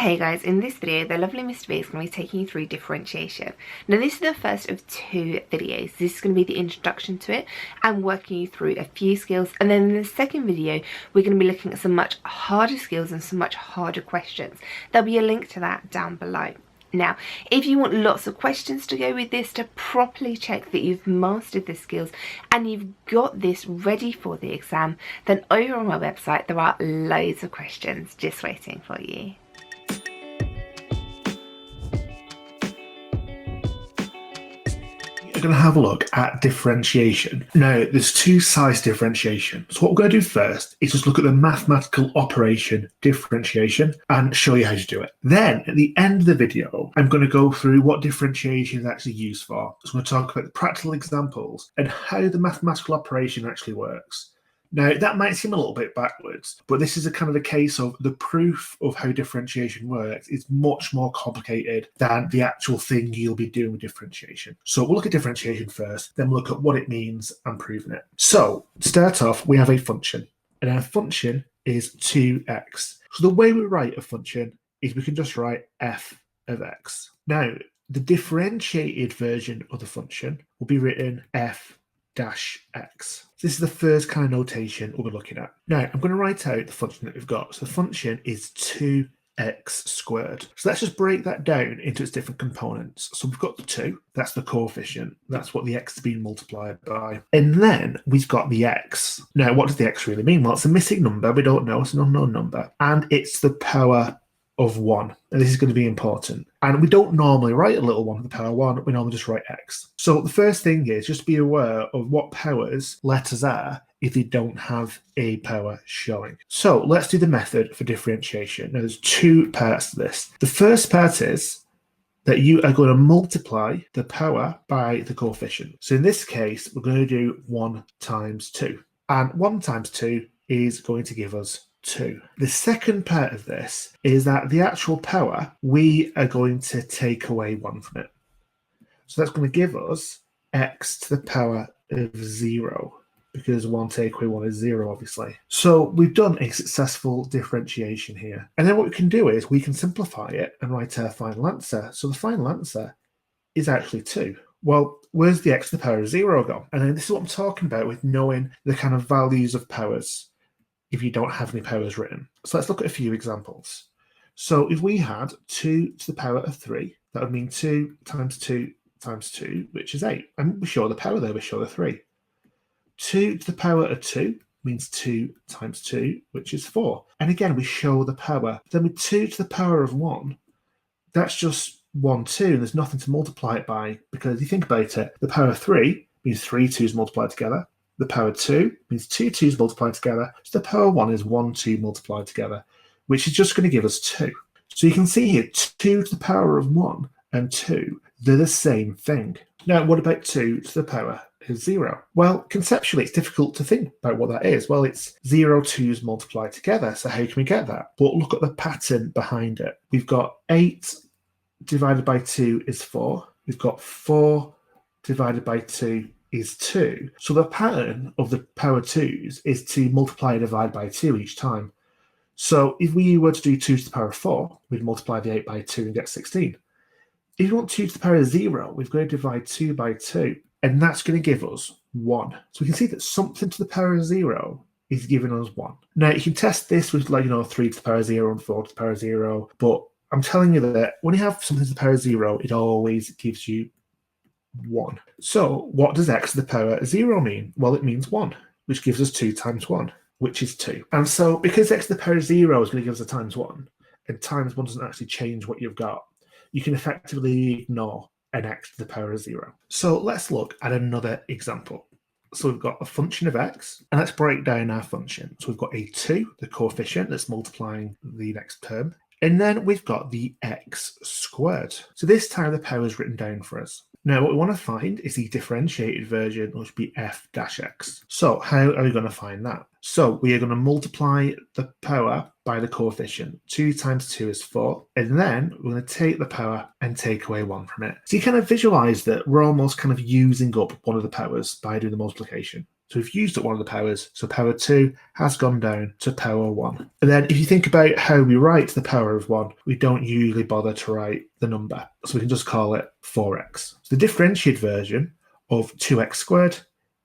Hey guys, in this video, the lovely Mr. B is going to be taking you through differentiation. Now this is the first of two videos. This is going to be the introduction to it and working you through a few skills. And then in the second video, we're going to be looking at some much harder skills and some much harder questions. There'll be a link to that down below. Now, if you want lots of questions to go with this to properly check that you've mastered the skills and you've got this ready for the exam, then over on my website, there are loads of questions just waiting for you. We're going to have a look at differentiation. Now, there's two sides to differentiation. So what we're going to do first is just look at the mathematical operation differentiation and show you how to do it. Then, at the end of the video, I'm going to go through what differentiation is actually used for. So I'm going to talk about the practical examples and how the mathematical operation actually works. Now, that might seem a little bit backwards, but this is a kind of a case of the proof of how differentiation works is much more complicated than the actual thing you'll be doing with differentiation. So we'll look at differentiation first, then we'll look at what it means and proving it. So to start off, we have a function, and our function is 2x. So the way we write a function is we can just write f of x. Now, the differentiated version of the function will be written f dash x. This is the first kind of notation we're looking at. Now, I'm going to write out the function that we've got. So the function is 2x squared. So let's just break that down into its different components. So we've got the 2, that's the coefficient. That's what the x is being multiplied by. And then we've got the x. Now, what does the x really mean? Well, it's a missing number. We don't know. It's an unknown number. And it's the power of 1. And this is going to be important. And we don't normally write a little 1 to the power 1. We normally just write x. So the first thing is just be aware of what powers letters are if they don't have a power showing. So let's do the method for differentiation. Now there's two parts to this. The first part is that you are going to multiply the power by the coefficient. So in this case, we're going to do 1 times 2. And 1 times 2 is going to give us 2. The second part of this is that the actual power, we are going to take away 1 from it. So that's going to give us x to the power of 0, because 1 take away 1 is 0, obviously. So we've done a successful differentiation here. And then what we can do is we can simplify it and write our final answer. So the final answer is actually 2. Well, where's the x to the power of 0 go? And then this is what I'm talking about with knowing the kind of values of powers if you don't have any powers written. So let's look at a few examples. So if we had 2 to the power of 3, that would mean 2 times 2 times 2, which is 8. And we show the power there, we show the 3. 2 to the power of 2 means 2 times 2, which is 4. And again, we show the power. Then with 2 to the power of 1, that's just 1, 2, and there's nothing to multiply it by, because if you think about it, the power of 3 means 3 2's multiplied together. The power 2 means 2 2's multiplied together. So the power 1 is 1 2 multiplied together, which is just going to give us 2. So you can see here, 2 to the power of 1 and 2, they're the same thing. Now, what about 2 to the power of 0? Well, conceptually, it's difficult to think about what that is. Well, it's 0 2's multiplied together. So how can we get that? But look at the pattern behind it. We've got 8 divided by 2 is 4. We've got 4 divided by 2 is 2. So the pattern of the power 2's is to multiply and divide by 2 each time. So if we were to do 2 to the power of 4, we'd multiply the 8 by 2 and get 16. If you want 2 to the power of 0, we've got to divide 2 by 2, and that's going to give us 1. So we can see that something to the power of 0 is giving us 1. Now, you can test this with, 3 to the power of 0 and 4 to the power of 0, but I'm telling you that when you have something to the power of 0, it always gives you 1. So what does x to the power of 0 mean? Well, it means 1, which gives us 2 times 1, which is 2. And so because x to the power of 0 is going to give us a times 1, and times 1 doesn't actually change what you've got, you can effectively ignore an x to the power of 0. So let's look at another example. So we've got a function of x, and let's break down our function. So we've got a 2, the coefficient that's multiplying the next term, and then we've got the x squared. So this time the power is written down for us. Now, what we want to find is the differentiated version, which would be f dash x. So how are we going to find that? So we are going to multiply the power by the coefficient. 2 times 2 is 4. And then we're going to take the power and take away 1 from it. So you kind of visualize that we're almost kind of using up one of the powers by doing the multiplication. So we've used up one of the powers, so power 2 has gone down to power 1. And then if you think about how we write the power of 1, we don't usually bother to write the number. So we can just call it 4x. So the differentiated version of 2x squared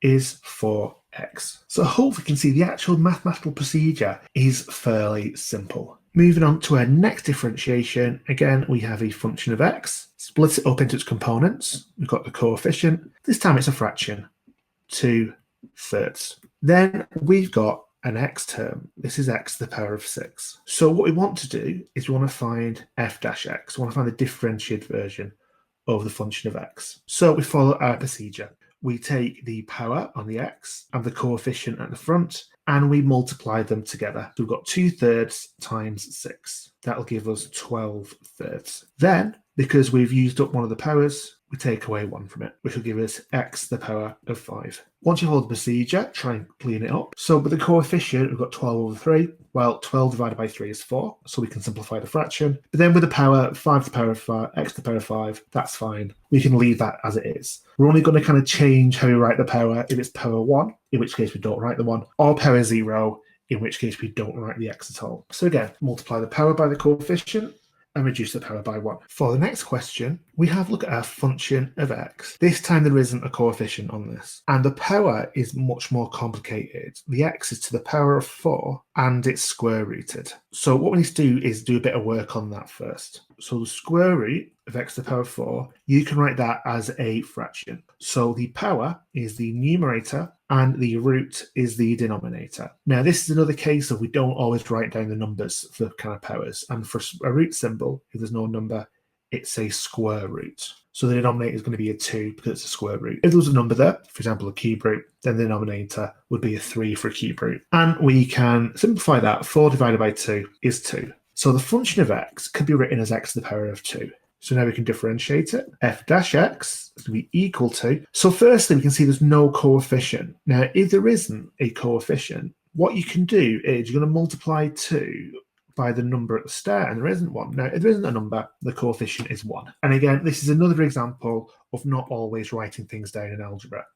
is 4x. So hopefully you can see the actual mathematical procedure is fairly simple. Moving on to our next differentiation, again, we have a function of x. Split it up into its components. We've got the coefficient. This time it's a fraction, 2/3. Then we've got an x term. This is x to the power of 6. So what we want to do is we want to find f dash x. We want to find the differentiated version of the function of x. So we follow our procedure. We take the power on the x and the coefficient at the front, and we multiply them together. So we've got 2/3 times 6. That'll give us 12/3. Then, because we've used up one of the powers, we take away 1 from it, which will give us x to the power of 5. Once you hold the procedure, try and clean it up. So with the coefficient, we've got 12/3. Well, 12 divided by 3 is 4, so we can simplify the fraction. But then with the power, 5 to the power of 5, x to the power of 5, that's fine. We can leave that as it is. We're only going to kind of change how we write the power if it's power 1, in which case we don't write the 1, or power 0, in which case we don't write the x at all. So again, multiply the power by the coefficient and reduce the power by 1. For the next question, we have a look at our function of x. This time there isn't a coefficient on this, and the power is much more complicated. The x is to the power of 4, and it's square rooted. So what we need to do is do a bit of work on that first. So the square root of x to the power of 4, you can write that as a fraction. So the power is the numerator, and the root is the denominator. Now, this is another case of we don't always write down the numbers for kind of powers. And for a root symbol, if there's no number, it's a square root. So the denominator is going to be a 2 because it's a square root. If there was a number there, for example, a cube root, then the denominator would be a 3 for a cube root. And we can simplify that. 4 divided by 2 is 2. So the function of x could be written as x to the power of 2. So now we can differentiate it. F dash x is going to be equal to. So firstly, we can see there's no coefficient. Now, if there isn't a coefficient, what you can do is you're going to multiply 2 by the number at the start, and there isn't one. Now, if there isn't a number, the coefficient is 1. And again, this is another example of not always writing things down in algebra.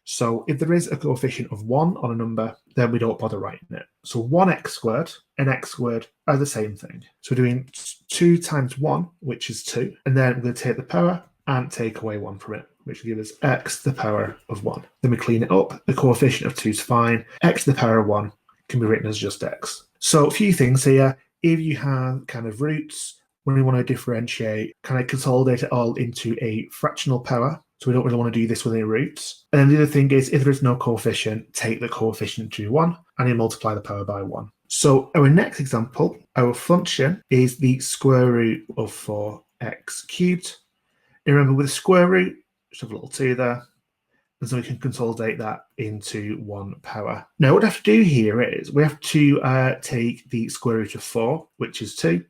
So if there is a coefficient of 1 on a number, then we don't bother writing it. So 1x squared and x squared are the same thing. So we're doing 2 times 1, which is 2. And then we're going to take the power and take away 1 from it, which will give us x to the power of 1. Then we clean it up. The coefficient of 2 is fine. X to the power of 1 can be written as just x. So a few things here. If you have kind of roots, when we want to differentiate, kind of consolidate it all into a fractional power. So we don't really want to do this with any roots. And then the other thing is, if there is no coefficient, take the coefficient to 1 and you multiply the power by 1. So our next example, our function is the square root of 4x cubed. And remember, with the square root, just have a little 2 there. And so we can consolidate that into 1 power. Now, what we have to do here is we have to take the square root of 4, which is 2,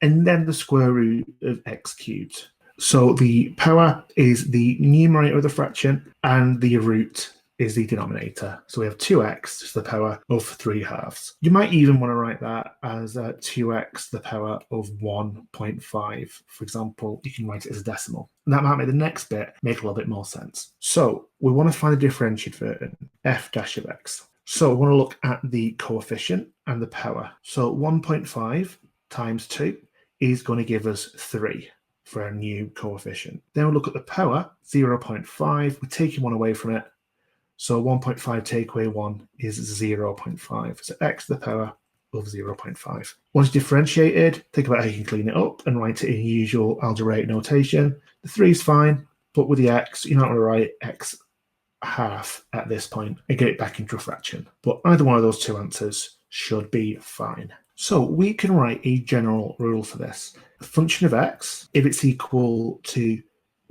and then the square root of x cubed. So the power is the numerator of the fraction, and the root is the denominator. So we have 2x to the power of 3/2. You might even want to write that as 2x to the power of 1.5. For example, you can write it as a decimal. And that might make the next bit make a little bit more sense. So we want to find the differentiated version, f dash of x. So we want to look at the coefficient and the power. So 1.5 times 2 is going to give us 3. For our new coefficient. Then we'll look at the power, 0.5. We're taking 1 away from it. So 1.5 take away 1 is 0.5. So x to the power of 0.5. Once differentiated, think about how you can clean it up and write it in usual algebraic notation. The 3 is fine, but with the x, you're not going to write x half at this point and get it back into a fraction. But either one of those two answers should be fine. So we can write a general rule for this. The function of x, if it's equal to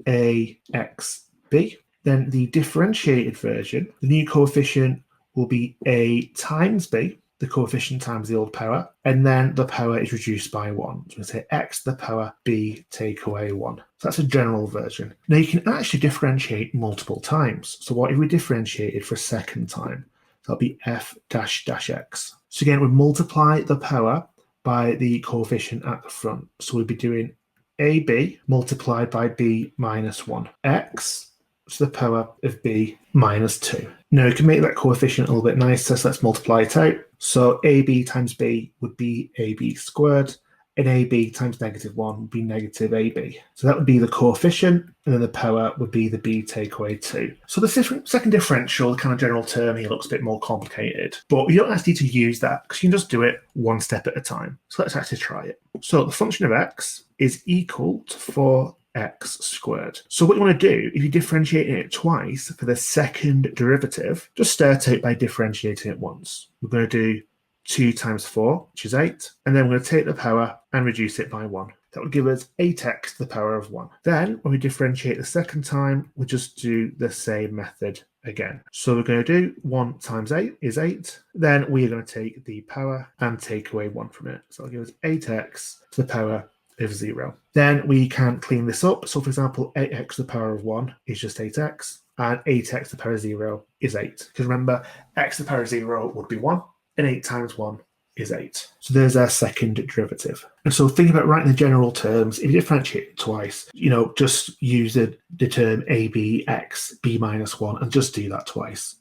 axb, then the differentiated version, the new coefficient will be a times b, the coefficient times the old power, and then the power is reduced by 1. So we say x to the power b take away 1. So that's a general version. Now you can actually differentiate multiple times. So what if we differentiated for a second time? That'll be f dash dash x. So again, we multiply the power by the coefficient at the front. So we'd be doing ab multiplied by b minus 1. X to the power of b minus 2. Now we can make that coefficient a little bit nicer, so let's multiply it out. So ab times b would be ab squared, and ab times negative 1 would be negative ab. So that would be the coefficient, and then the power would be the b take away 2. So the second differential, the kind of general term here, looks a bit more complicated, but you don't actually need to use that because you can just do it one step at a time. So let's actually try it. So the function of x is equal to 4x squared. So what you want to do, if you're differentiating it twice for the second derivative, just start out by differentiating it once. We're going to do 2 times 4, which is 8, and then we're going to take the power and reduce it by 1. That would give us 8x to the power of 1. Then, when we differentiate the second time, we just do the same method again. So we're going to do 1 times 8 is 8. Then we are going to take the power and take away 1 from it. So it'll give us 8x to the power of 0. Then we can clean this up. So for example, 8x to the power of 1 is just 8x, and 8x to the power of 0 is 8. Because remember, x to the power of 0 would be 1, and 8 times 1 is 8. So there's our second derivative. And so think about writing the general terms. If you differentiate it twice, just use the term abx, b minus 1, and just do that twice.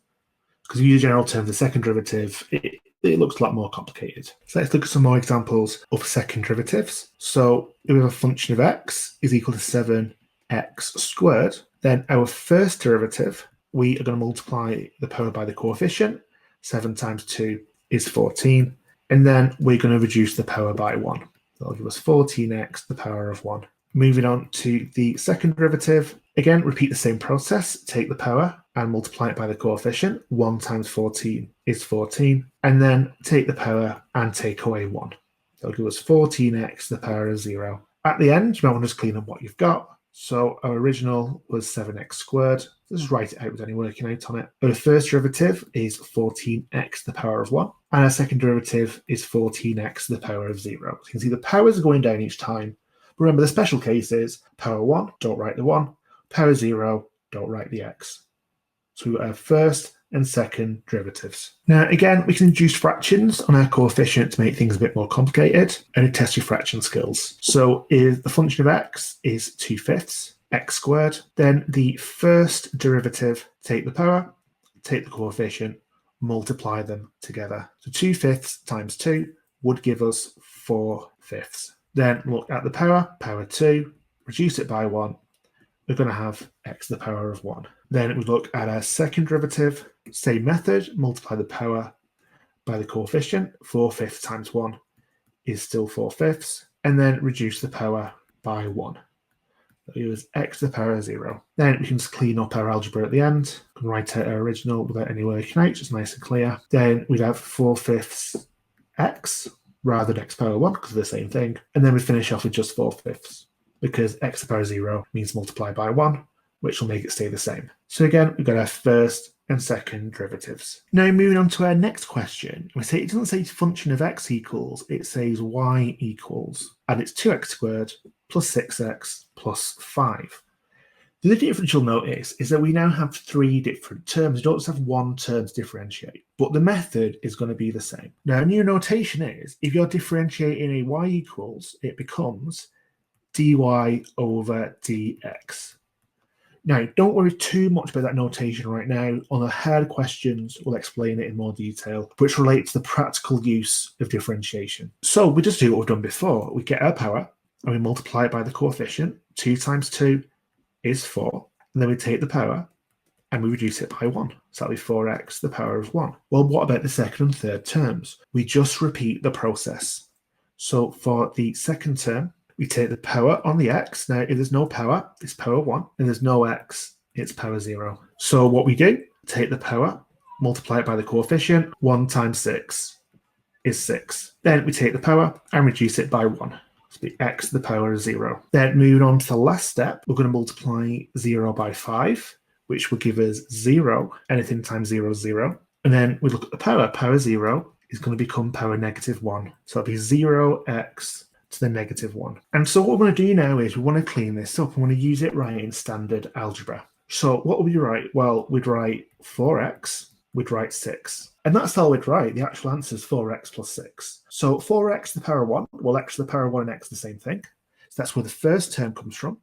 Because if you use general terms, the second derivative, it looks a lot more complicated. So let's look at some more examples of second derivatives. So if we have a function of x is equal to 7x squared, then our first derivative, we are going to multiply the power by the coefficient. 7 times 2 is 14. And then we're going to reduce the power by 1. That'll give us 14x to the power of 1. Moving on to the second derivative. Again, repeat the same process. Take the power and multiply it by the coefficient. 1 times 14 is 14. And then take the power and take away 1. That'll give us 14x to the power of 0. At the end, you might want to just clean up what you've got. So our original was 7x squared. Let's just write it out with any working out on it. Our first derivative is 14x to the power of 1. And our second derivative is 14x to the power of 0. So you can see the powers are going down each time. But remember, the special case is power 1, don't write the 1. Power 0, don't write the x. So we have first and second derivatives. Now, again, we can introduce fractions on our coefficient to make things a bit more complicated, and it tests your fraction skills. So if the function of x is 2/5 x squared, then the first derivative, take the power, take the coefficient, multiply them together. So 2/5 times 2 would give us 4/5. Then look at the power 2, reduce it by 1. We're going to have x to the power of 1. Then we look at our second derivative, same method, multiply the power by the coefficient. 4/5 times 1 is still 4/5, and then reduce the power by 1. That gives x to the power of 0. Then we can just clean up our algebra at the end. We can write out our original without any working out, just nice and clear. Then we'd have 4/5 x rather than x power 1 because they're the same thing. And then we finish off with just 4/5 because x to the power of 0 means multiply by 1, which will make it stay the same. So again, we've got our first and second derivatives. Now moving on to our next question. We say it doesn't say function of x equals, it says y equals, and it's 2x squared plus 6x plus 5. The other difference you'll notice is that we now have 3 different terms. You don't just have one term to differentiate, but the method is going to be the same. Now, a new notation is, if you're differentiating a y equals, it becomes dy over dx. Now, don't worry too much about that notation right now. On the hard questions, we'll explain it in more detail, which relates to the practical use of differentiation. So we just do what we've done before. We get our power, and we multiply it by the coefficient. 2 times 2 is 4. And then we take the power, and we reduce it by 1. So that'll be 4x to the power of 1. Well, what about the second and third terms? We just repeat the process. So for the second term, we take the power on the x. Now, if there's no power, it's power 1. And there's no x, it's power 0. So what we do, take the power, multiply it by the coefficient. 1 times 6 is 6. Then we take the power and reduce it by 1. So the x to the power of 0. Then moving on to the last step, we're going to multiply 0 by 5, which will give us 0. Anything times 0 is 0. And then we look at the power. Power 0 is going to become power negative 1. So it'll be 0x to the negative 1. And so what we're going to do now is we want to clean this up. We want to use it right in standard algebra. So what would we write? Well, we'd write 4x, we'd write 6. And that's all we'd write. The actual answer is 4x plus 6. So 4x to the power of 1, well, x to the power of 1 and x are the same thing. So that's where the first term comes from.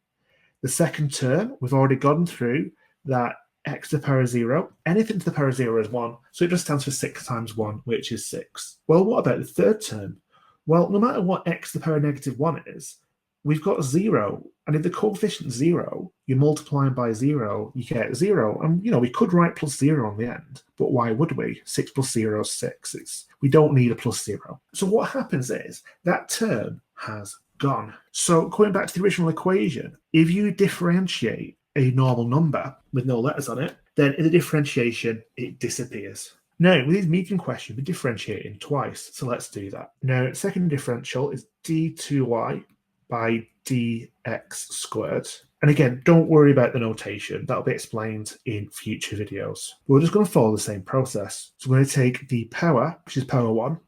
The second term, we've already gone through that x to the power of 0, anything to the power of 0 is 1, so it just stands for 6 times 1, which is 6. Well, what about the third term? Well, no matter what x to the power of negative 1 is, we've got 0, and if the coefficient is 0, you multiply by 0, you get 0, and we could write plus 0 on the end, but why would we? 6 plus 0 is 6. We don't need a plus 0. So what happens is that term has gone. So going back to the original equation, if you differentiate a normal number with no letters on it, then in the differentiation, it disappears. Now, with these median questions, we're differentiating twice, so let's do that. Now, second differential is d2y by dx squared. And again, don't worry about the notation. That'll be explained in future videos. We're just going to follow the same process. So we're going to take the power, which is power 1,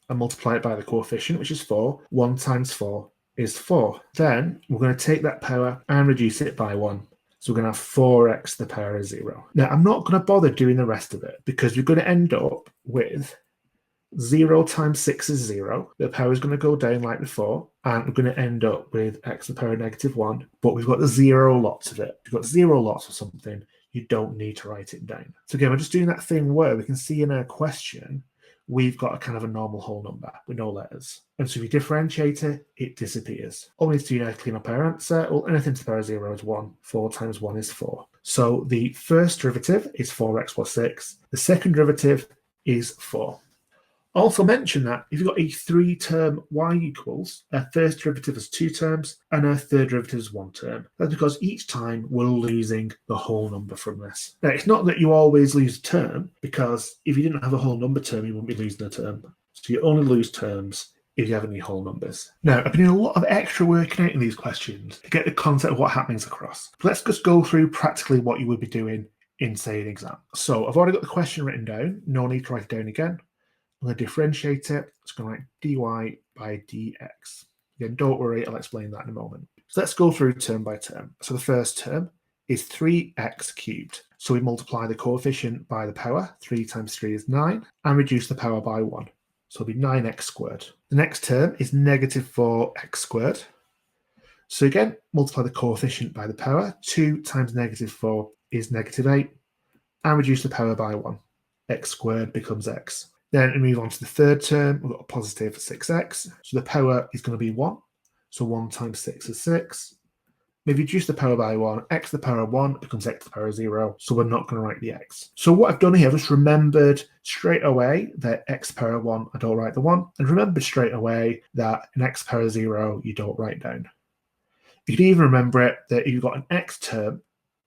and multiply it by the coefficient, which is 4. 1 times 4 is 4. Then we're going to take that power and reduce it by 1. So we're going to have 4x to the power of 0. Now, I'm not going to bother doing the rest of it because you're going to end up with 0 times 6 is 0. The power is going to go down like before, and we're going to end up with x to the power of negative 1, but we've got the 0 lots of it. If you've got 0 lots of something, you don't need to write it down. So again, we're just doing that thing where we can see in our question, we've got a kind of a normal whole number with no letters. And so if you differentiate it, it disappears. All we need to do now is clean up our answer. Well, anything to the power of 0 is 1. 4 times 1 is 4. So the first derivative is 4x plus 6. The second derivative is 4. Also mention that if you've got a 3-term y equals, our first derivative is 2 terms and our third derivative is 1 term. That's because each time we're losing the whole number from this. Now, it's not that you always lose a term, because if you didn't have a whole number term, you wouldn't be losing a term. So you only lose terms if you have any whole numbers. Now, I've been doing a lot of extra working out in these questions to get the concept of what happens across. Let's just go through practically what you would be doing in, say, an exam. So I've already got the question written down. No need to write it down again. I'm going to differentiate it. It's going to write dy by dx. Again, don't worry, I'll explain that in a moment. So let's go through term by term. So the first term is 3x cubed. So we multiply the coefficient by the power. 3 times 3 is 9, and reduce the power by 1. So it'll be 9x squared. The next term is negative 4x squared. So again, multiply the coefficient by the power. 2 times negative 4 is negative 8, and reduce the power by 1. X squared becomes x. Then we move on to the third term. We've got a positive 6x. So the power is going to be 1. So 1 times 6 is 6. If you reduce the power by 1, x to the power of 1 becomes x to the power of 0. So we're not going to write the x. So what I've done here, I've just remembered straight away that x to the power of 1, I don't write the 1. And remembered straight away that an x to the power of 0, you don't write down. You can even remember it that if you've got an x term,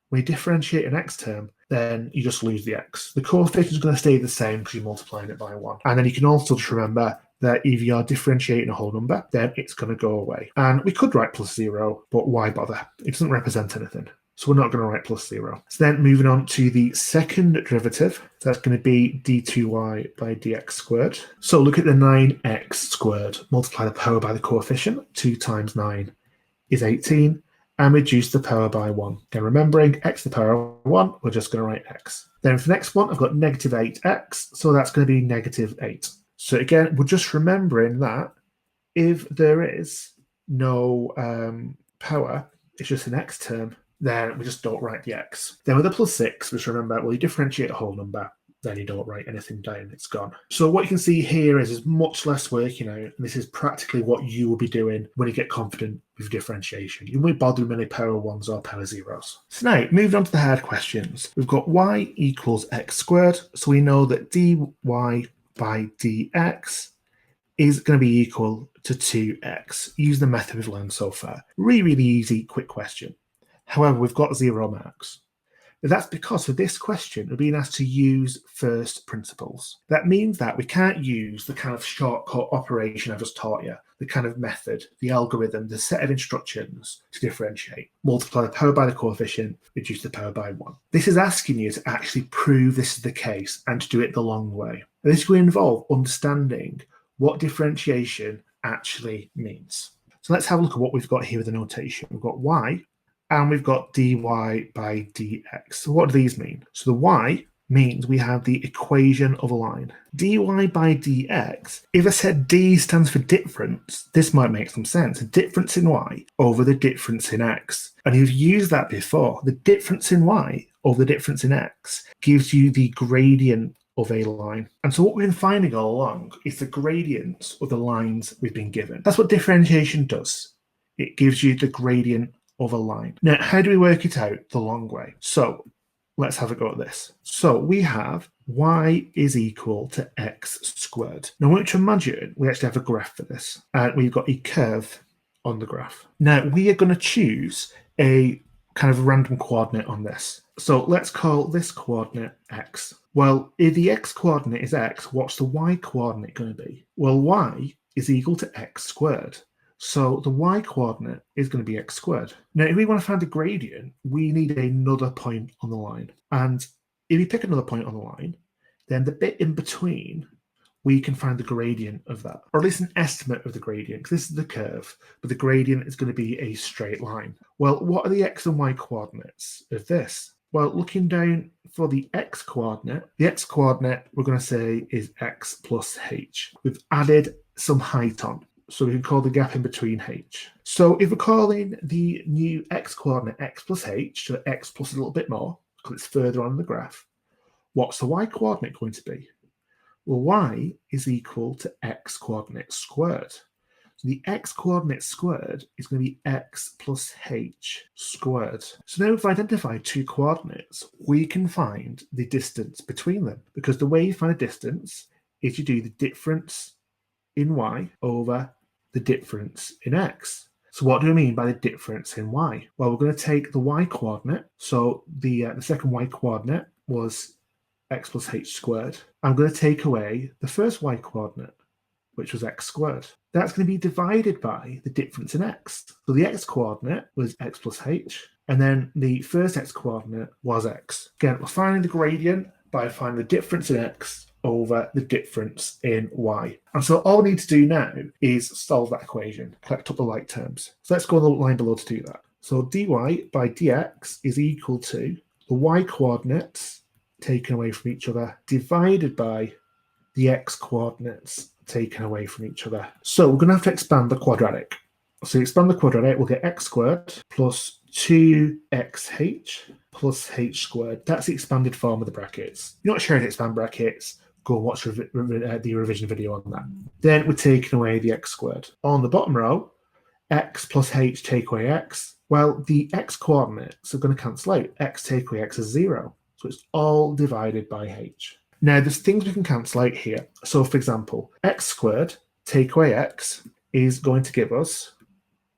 when you differentiate an x term, then you just lose the x. The coefficient is going to stay the same because you're multiplying it by 1. And then you can also just remember that if you are differentiating a whole number, then it's going to go away. And we could write plus 0, but why bother? It doesn't represent anything. So we're not going to write plus 0. So then moving on to the second derivative, so that's going to be d2y by dx squared. So look at the 9x squared. Multiply the power by the coefficient. 2 times 9 is 18. And reduce the power by 1. Again, remembering x to the power of 1, we're just going to write x. Then for the next one, I've got negative 8x, so that's going to be negative 8. So again, we're just remembering that if there is no power, it's just an x term, then we just don't write the x. Then with a plus 6, just remember, well, you differentiate a whole number, then you don't write anything down, it's gone. So what you can see here is much less working out, and this is practically what you will be doing when you get confident with differentiation. You won't bother with any power 1s or power 0s. So now, moving on to the hard questions. We've got y equals x squared, so we know that dy by dx is going to be equal to 2x. Use the method we've learned so far. Really easy, quick question. However, we've got 0 marks. That's because for this question, we're being asked to use first principles. That means that we can't use the kind of shortcut operation I just taught you, the kind of method, the algorithm, the set of instructions to differentiate. Multiply the power by the coefficient, reduce the power by 1. This is asking you to actually prove this is the case and to do it the long way. And this will involve understanding what differentiation actually means. So let's have a look at what we've got here with the notation. We've got y, and we've got dy by dx. So what do these mean? So the y means we have the equation of a line. Dy by dx, if I said d stands for difference, this might make some sense. A difference in y over the difference in x. And you've used that before. The difference in y over the difference in x gives you the gradient of a line. And so what we've been finding all along is the gradient of the lines we've been given. That's what differentiation does. It gives you the gradient of a line. Now, how do we work it out the long way? So let's have a go at this. So we have y is equal to x squared. Now, I want you to imagine we actually have a graph for this, and we've got a curve on the graph. Now, we are going to choose a kind of random coordinate on this. So let's call this coordinate x. Well, if the x coordinate is x, what's the y coordinate going to be? Well, y is equal to x squared. So the y coordinate is going to be x squared. Now, if we want to find the gradient, we need another point on the line. And if we pick another point on the line, then the bit in between, we can find the gradient of that, or at least an estimate of the gradient, because this is the curve, but the gradient is going to be a straight line. Well, what are the x and y coordinates of this? Well, looking down for the x coordinate we're going to say is x plus h. We've added some height on, so we can call the gap in between h. So if we're calling the new x coordinate x plus h, so x plus a little bit more, because it's further on the graph, what's the y coordinate going to be? Well, y is equal to x coordinate squared. So the x coordinate squared is going to be x plus h squared. So now we've identified two coordinates, we can find the distance between them, because the way you find a distance is you do the difference in y over the difference in x. So what do we mean by the difference in y? Well, we're going to take the y coordinate. So the second y coordinate was x plus h squared. I'm going to take away the first y coordinate, which was x squared. That's going to be divided by the difference in x. So the x coordinate was x plus h, and then the first x coordinate was x. Again, we're finding the gradient by finding the difference in x over the difference in y. And so all we need to do now is solve that equation, collect up the like terms. So let's go on the line below to do that. So dy by dx is equal to the y coordinates taken away from each other divided by the x coordinates taken away from each other. So we're going to have to expand the quadratic. So expand the quadratic, we'll get x squared plus 2xh plus h squared. That's the expanded form of the brackets. You're not sure how to expand brackets, go and watch the revision video on that. Then we're taking away the x squared. On the bottom row, x plus h take away x. Well, the x coordinates are going to cancel out. X take away x is 0. So it's all divided by h. Now, there's things we can cancel out here. So, for example, x squared take away x is going to give us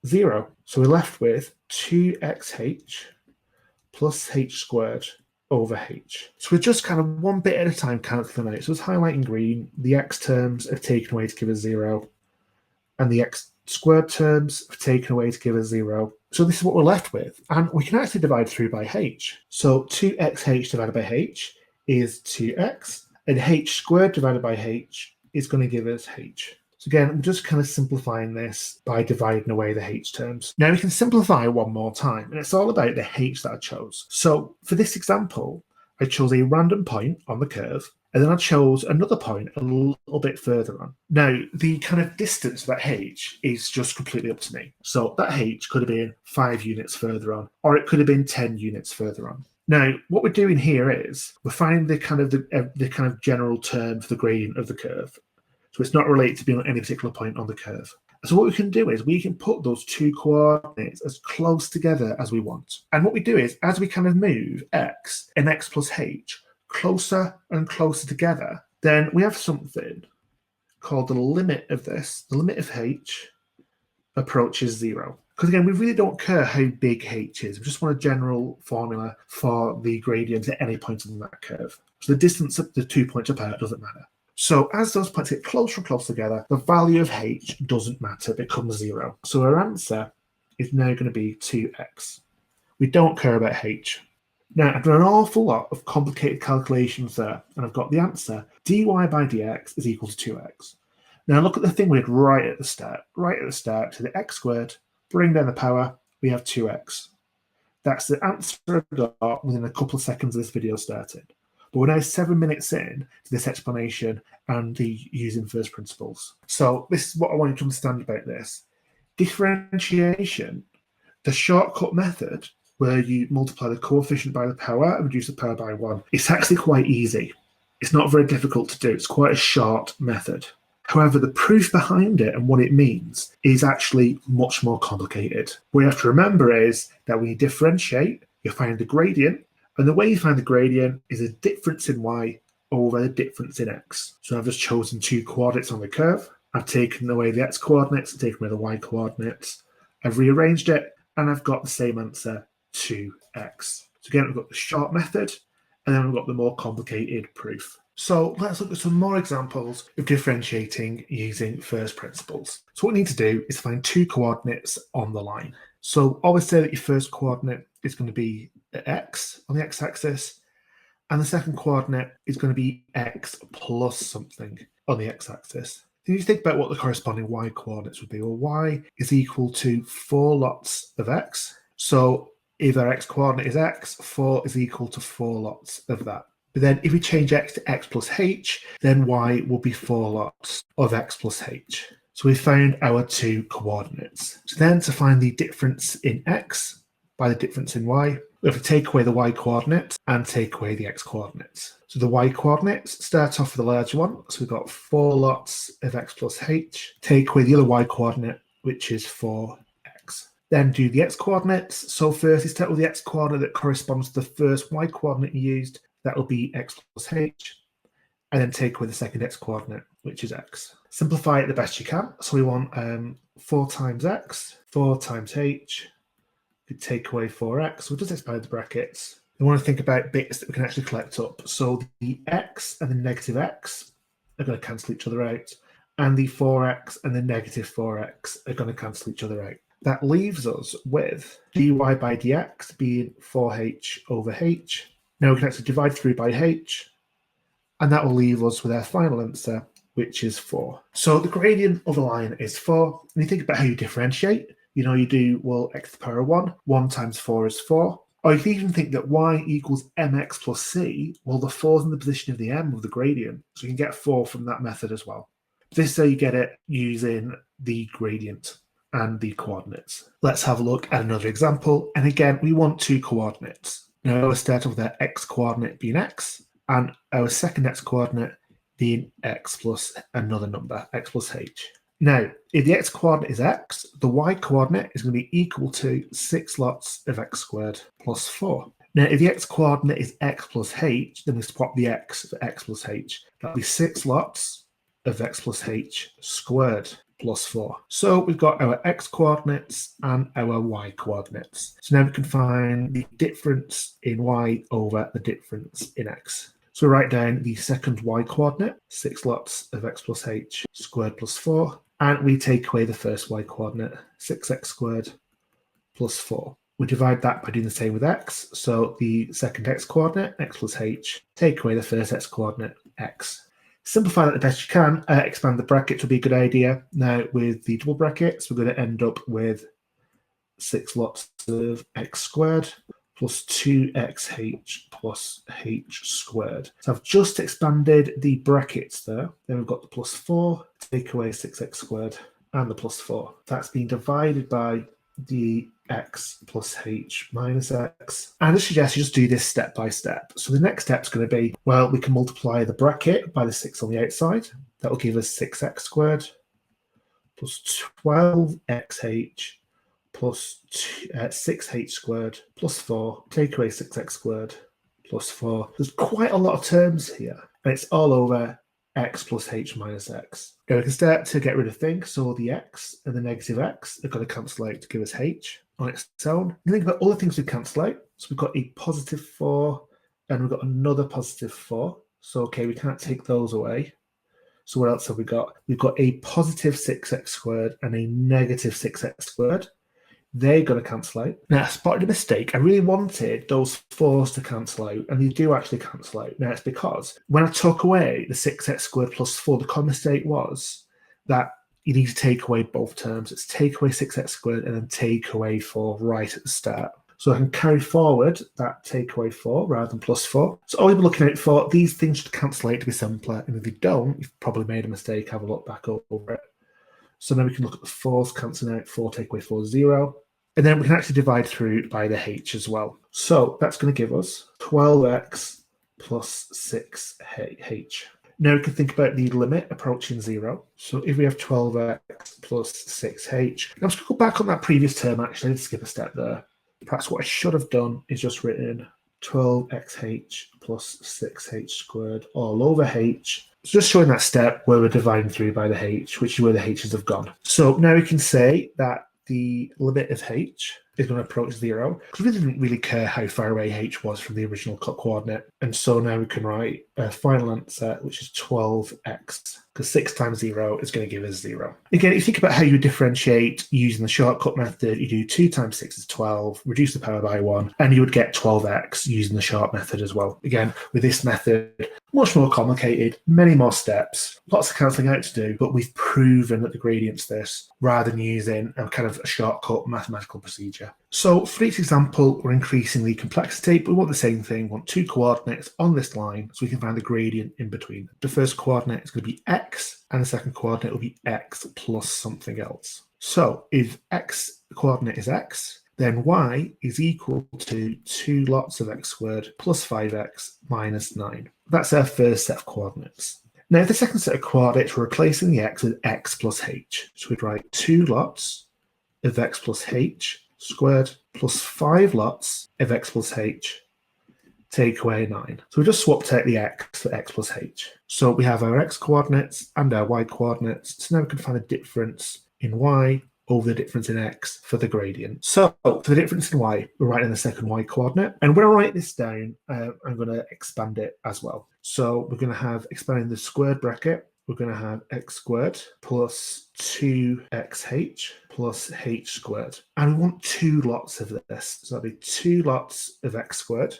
0. So we're left with 2xh plus h squared over h. So we're just kind of one bit at a time cancelling out. So it's highlighting green. The x terms are taken away to give us 0. And the x squared terms are taken away to give us 0. So this is what we're left with. And we can actually divide through by h. So 2xh divided by h is 2x. And h squared divided by h is going to give us h. So again, I'm just kind of simplifying this by dividing away the h terms. Now we can simplify one more time, and it's all about the h that I chose. So for this example, I chose a random point on the curve, and then I chose another point a little bit further on. Now, the kind of distance of that h is just completely up to me. So that h could have been 5 units further on, or it could have been 10 units further on. Now, what we're doing here is we're finding the kind of general term for the gradient of the curve. So it's not related to being on any particular point on the curve. So what we can do is we can put those two coordinates as close together as we want. And what we do is, as we kind of move x and x plus h closer and closer together, then we have something called the limit of this. The limit of h approaches 0. Because again, we really don't care how big h is. We just want a general formula for the gradient at any point on that curve. So the distance of the 2 points apart doesn't matter. So as those points get closer and closer together, the value of h doesn't matter, it becomes 0. So our answer is now going to be 2x. We don't care about h. Now, I've done an awful lot of complicated calculations there, and I've got the answer. Dy by dx is equal to 2x. Now look at the thing we did right at the start. Right at the start, to the x squared, bring down the power, we have 2x. That's the answer I got within a couple of seconds of this video started. But we're now 7 minutes in to this explanation and the using first principles. So this is what I want you to understand about this. Differentiation, the shortcut method, where you multiply the coefficient by the power and reduce the power by 1. It's actually quite easy. It's not very difficult to do. It's quite a short method. However, the proof behind it and what it means is actually much more complicated. What you have to remember is that when you differentiate, you find the gradient, and the way you find the gradient is a difference in y over the difference in x. So I've just chosen 2 coordinates on the curve. I've taken away the x coordinates and taken away the y coordinates. I've rearranged it, and I've got the same answer, 2x. So again, we've got the short method, and then we've got the more complicated proof. So let's look at some more examples of differentiating using first principles. So what we need to do is find 2 coordinates on the line. So always say that your first coordinate is going to be x on the x-axis, and the second coordinate is going to be x plus something on the x-axis. If you think about what the corresponding y coordinates would be, well, y is equal to 4 lots of x. So if our x coordinate is x, 4 is equal to 4 lots of that. But then if we change x to x plus h, then y will be 4 lots of x plus h. So we found our 2 coordinates. So then to find the difference in x by the difference in y, we have to take away the y coordinates and take away the x coordinates. So the y coordinates start off with a large one. So we've got 4 lots of x plus h. Take away the other y coordinate, which is 4x. Then do the x coordinates. So first you start with the x coordinate that corresponds to the first y coordinate you used. That will be x plus h. And then take away the second x coordinate, which is x. Simplify it the best you can. So we want 4 times x, 4 times h. We could take away 4x. We'll just expand the brackets. We want to think about bits that we can actually collect up. So the x and the negative x are going to cancel each other out. And the 4x and the negative 4x are going to cancel each other out. That leaves us with dy by dx being 4h over h. Now we can actually divide through by h, and that will leave us with our final answer, which is 4. So the gradient of a line is 4. And you think about how you differentiate. You do, well, x to the power of 1. 1 times 4 is 4. Or you can even think that y equals mx plus c. Well, the 4 is in the position of the m of the gradient. So you can get 4 from that method as well. This is how you get it using the gradient and the coordinates. Let's have a look at another example. And again, we want 2 coordinates. Now, we'll start off with our x coordinate being x, and our second x coordinate being x plus another number, x plus h. Now, if the x coordinate is x, the y coordinate is going to be equal to 6 lots of x squared plus 4. Now, if the x coordinate is x plus h, then we swap the x for x plus h. That'll be 6 lots of x plus h squared plus 4. So we've got our x coordinates and our y coordinates. So now we can find the difference in y over the difference in x. So we write down the second y coordinate, 6 lots of x plus h squared plus 4. And we take away the first y coordinate, 6x squared plus 4. We divide that by doing the same with x. So the second x coordinate, x plus h, take away the first x coordinate, x. Simplify that the best you can. Expand the brackets would be a good idea. Now with the double brackets, we're going to end up with 6 lots of x squared plus 2xh plus h squared. So I've just expanded the brackets there. Then we've got the plus 4, take away 6x squared, and the plus 4. That's being divided by the x plus h minus x. And I suggest you just do this step by step. So the next step is going to be, well, we can multiply the bracket by the 6 on the outside. That will give us 6x squared plus 12xh plus 6h squared plus 4, take away 6x squared plus 4. There's quite a lot of terms here, and it's all over x plus h minus x. Now we can start to get rid of things, so the x and the negative x are going to cancel out to give us h on its own. And think about all the things we cancel out. So we've got a positive 4, and we've got another positive 4. So, okay, we can't take those away. So what else have we got? We've got a positive 6x squared and a negative 6x squared. They're going to cancel out. Now, I spotted a mistake. I really wanted those 4s to cancel out, and they do actually cancel out. Now, it's because when I took away the 6x squared plus 4, the common mistake was that you need to take away both terms. It's take away 6x squared and then take away 4 right at the start. So I can carry forward that take away 4 rather than plus 4. So always be looking out for these things should cancel out to be simpler. And if they don't, you've probably made a mistake. Have a look back over it. So now we can look at the 4s cancelling out. 4 take away 4 is 0. And then we can actually divide through by the h as well. So that's going to give us 12x plus 6h. Now we can think about the limit approaching 0. So if we have 12x plus 6h, I'm just going to go back on that previous term actually, let's skip a step there. Perhaps what I should have done is just written 12xh plus 6h squared all over h. So just showing that step where we're dividing through by the h, which is where the h's have gone. So now we can say that the limit of h is going to approach 0, because we didn't really care how far away h was from the original coordinate. And so now we can write a final answer, which is 12x, because 6 times 0 is going to give us 0. Again, if you think about how you differentiate using the shortcut method, you do 2 times 6 is 12, reduce the power by 1, and you would get 12x using the short method as well. Again, with this method, much more complicated, many more steps, lots of cancelling out to do, but we've proven that the gradient's this, rather than using a kind of a shortcut mathematical procedure. So for each example, we're increasing the complexity, but we want the same thing. We want 2 coordinates on this line so we can find the gradient in between. The first coordinate is going to be x, and the second coordinate will be x plus something else. So if x coordinate is x, then y is equal to 2 lots of x squared plus 5x minus 9. That's our first set of coordinates. Now, the second set of coordinates, we're replacing the x with x plus h. So we'd write 2 lots of x plus h squared plus 5 lots of x plus h, take away 9. So we just swapped out the x for x plus h. So we have our x coordinates and our y coordinates. So now we can find the difference in y over the difference in x for the gradient. So for the difference in y, we're writing the second y coordinate. And when I write this down, I'm going to expand it as well. So we're going to have, expanding the squared bracket, we're going to have x squared plus 2xh plus h squared. And we want 2 lots of this. So that'll be 2 lots of x squared,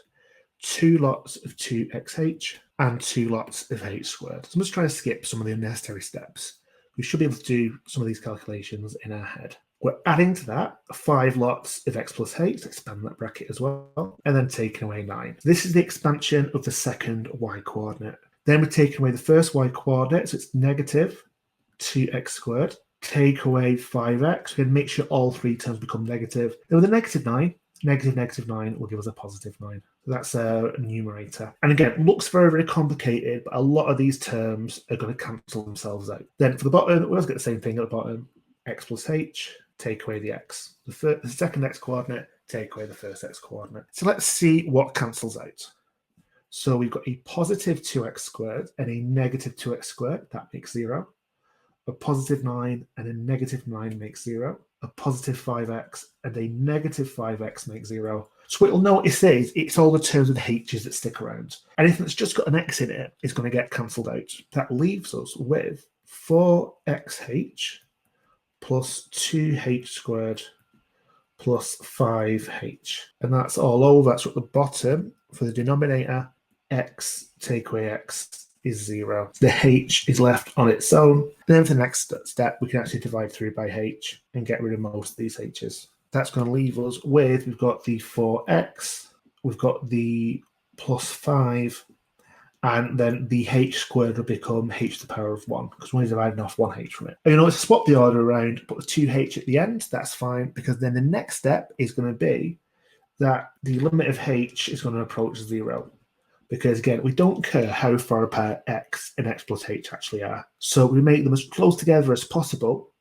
2 lots of 2xh, and 2 lots of h squared. So I'm just trying to skip some of the unnecessary steps. We should be able to do some of these calculations in our head. We're adding to that 5 lots of x plus h, expand that bracket as well, and then taking away 9. This is the expansion of the second y coordinate. Then we're taking away the first y coordinate, so it's negative 2x squared. Take away 5x. We're going to make sure all 3 terms become negative. Then with a negative 9, negative 9 will give us a positive 9. So that's our numerator. And again, it looks very, very complicated, but a lot of these terms are going to cancel themselves out. Then for the bottom, we always get the same thing at the bottom. X plus h, take away the x. The second x coordinate, take away the first x coordinate. So let's see what cancels out. So we've got a positive 2x squared and a negative 2x squared. That makes 0. A positive 9 and a negative 9 makes 0. A positive 5x and a negative 5x makes 0. So what you'll notice is it's all the terms with h's that stick around. Anything that's just got an x in it is going to get cancelled out. That leaves us with 4xh plus 2h squared plus 5h. And that's all over. So at the bottom, for the denominator, x take away x is 0. The h is left on its own. Then for the next step, we can actually divide through by h and get rid of most of these h's. That's going to leave us with, we've got the 4x, we've got the plus 5, and then the h squared will become h to the power of 1, because we're only dividing off 1h from it. And you know, to swap the order around, put the 2h at the end, that's fine, because then the next step is going to be that the limit of h is going to approach 0. Because again, we don't care how far apart x and x plus h actually are. So we make them as close together as possible,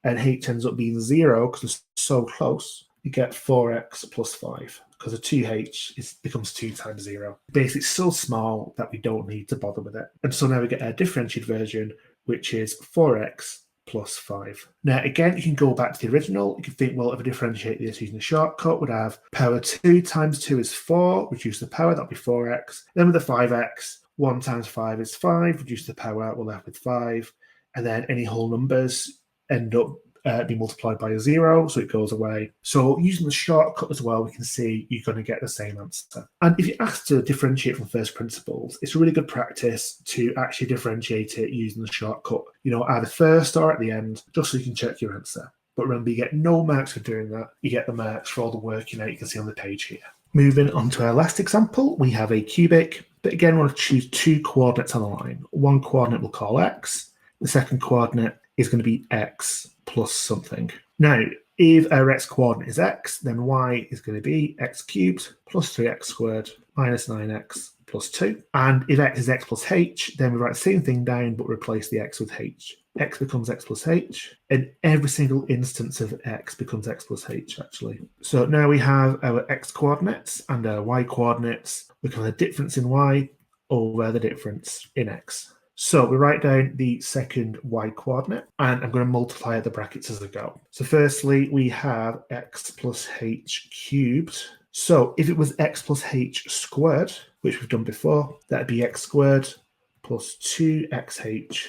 and h ends up being 0 because it's so close. You get 4x plus 5, because a 2h becomes 2 times 0. Basically, it's so small that we don't need to bother with it. And so now we get a differentiated version, which is 4x plus 5. Now, again, you can go back to the original. You can think, well, if I differentiate this using a shortcut, we'd have power 2 times 2 is 4, reduce the power, that'll be 4x. Then with the 5x, 1 times 5 is 5, reduce the power, we're left with 5. And then any whole numbers end up being multiplied by a 0, so it goes away. So using the shortcut as well, we can see you're going to get the same answer. And if you're asked to differentiate from first principles, it's a really good practice to actually differentiate it using the shortcut, you know, either first or at the end, just so you can check your answer. But remember, you get no marks for doing that. You get the marks for all the work you can see on the page here. Moving on to our last example, we have a cubic, but again, we want to choose 2 coordinates on the line. One coordinate we'll call x. The second coordinate is going to be x plus something. Now, If our x coordinate is x, then y is going to be x cubed plus 3x squared minus 9x plus 2. And if x is x plus h, then we write the same thing down, but replace the x with h. X becomes x plus h, and every single instance of x becomes x plus h, actually. So now we have our x coordinates and our y coordinates. We can have the difference in y over the difference in x. So we write down the second y coordinate, and I'm going to multiply the brackets as I go. So firstly, we have x plus h cubed. So if it was x plus h squared, which we've done before, that'd be x squared plus 2xh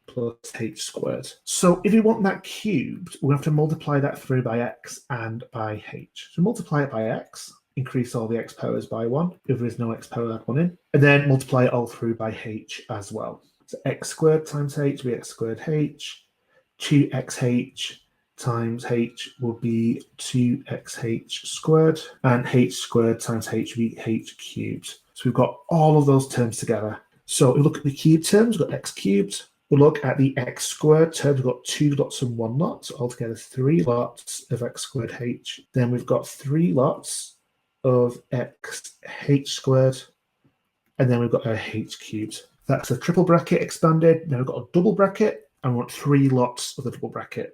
plus h squared. So if we want that cubed, we have to multiply that through by x and by h. So multiply it by x, increase all the x powers by 1, if there is no x power, add 1 in, and then multiply it all through by h as well. So x squared times h will be x squared h, 2xh times h will be 2xh squared, and h squared times h will be h cubed. So we've got all of those terms together. So if we look at the cube terms, we've got x cubed. We'll look at the x squared terms. We've got 2 lots and 1 lot, so altogether 3 lots of x squared h. Then we've got 3 lots of x h squared, and then we've got our h cubed. That's a triple bracket expanded. Now we've got a double bracket, and we want 3 lots of the double bracket.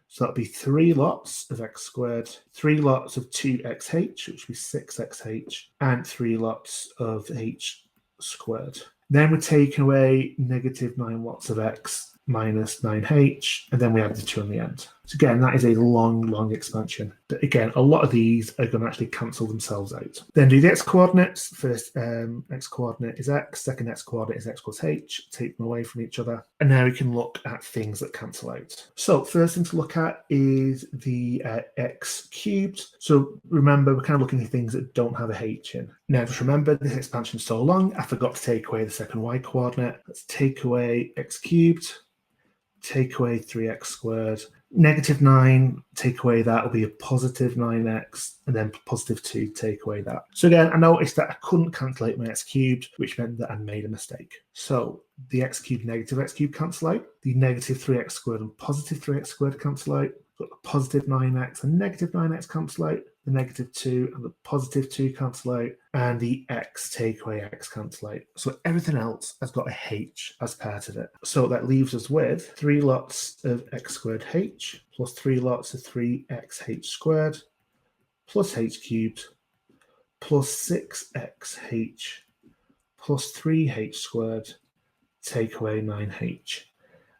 So that'll be 3 lots of x squared, 3 lots of 2xh, which will be 6xh, and 3 lots of h squared. Then we're taking away negative 9 lots of x minus 9h, and then we add the 2 on the end. So again, that is a long expansion. But again, a lot of these are going to actually cancel themselves out. Then do the x coordinates. First x coordinate is x, second x coordinate is x plus h. Take them away from each other. And now we can look at things that cancel out. So first thing to look at is the x cubed. So remember, we're kind of looking at things that don't have a h in. Now just remember, this expansion is so long, I forgot to take away the second y coordinate. Let's take away x cubed, take away 3x squared. Negative 9, take away that will be a positive 9x, and then positive 2, take away that. So again, I noticed that I couldn't calculate my x cubed, which meant that I made a mistake. So the x cubed, negative x cubed cancel out. The negative 3x squared and positive 3x squared cancel out. Got the positive 9x and negative 9x cancel out. The negative 2 and the positive 2 cancel out, and the x take away x cancel out. So everything else has got a h as part of it. So that leaves us with 3 lots of x squared h plus 3 lots of 3xh squared plus h cubed plus 6xh plus 3h squared take away 9h.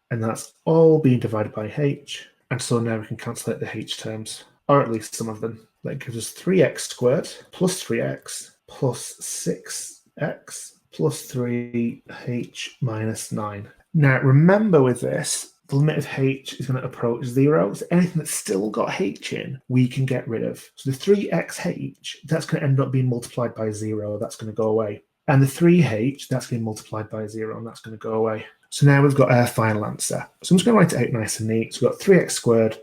And that's all being divided by h. And so now we can cancel out the h terms, or at least some of them. That gives us 3x squared plus 3x plus 6x plus 3h minus 9. Now remember with this, the limit of h is going to approach 0. So anything that's still got h in, we can get rid of. So the 3xh, that's going to end up being multiplied by 0. That's going to go away. And the 3h, that's going to be multiplied by 0, and that's going to go away. So now we've got our final answer. So I'm just going to write it out nice and neat. So we've got 3x squared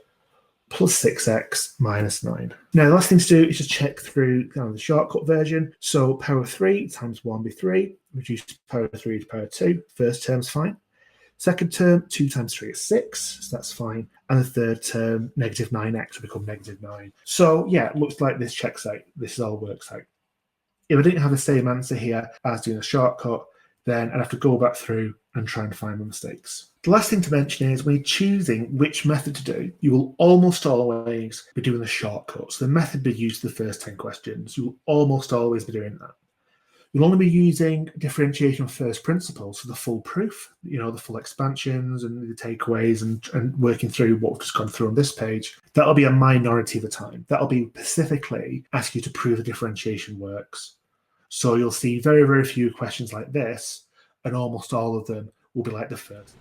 plus 6x minus 9. Now, the last thing to do is just check through kind of the shortcut version. So power of 3 times 1 will be 3. Reduce power of 3 to power of 2. First term's fine. Second term, 2 times 3 is 6. So that's fine. And the third term, negative 9x will become negative 9. So, yeah, it looks like this checks out. This all works out. If I didn't have the same answer here as doing a shortcut, then I'd have to go back through and try and find my mistakes. The last thing to mention is when you're choosing which method to do, you will almost always be doing the shortcut. So the method be used for the first 10 questions. You will almost always be doing that. You'll only be using differentiation first principles, so the full proof, the full expansions and the takeaways and working through what we've just gone through on this page. That'll be a minority of the time. That'll be specifically ask you to prove the differentiation works. So you'll see very, very few questions like this, and almost all of them will be like the first.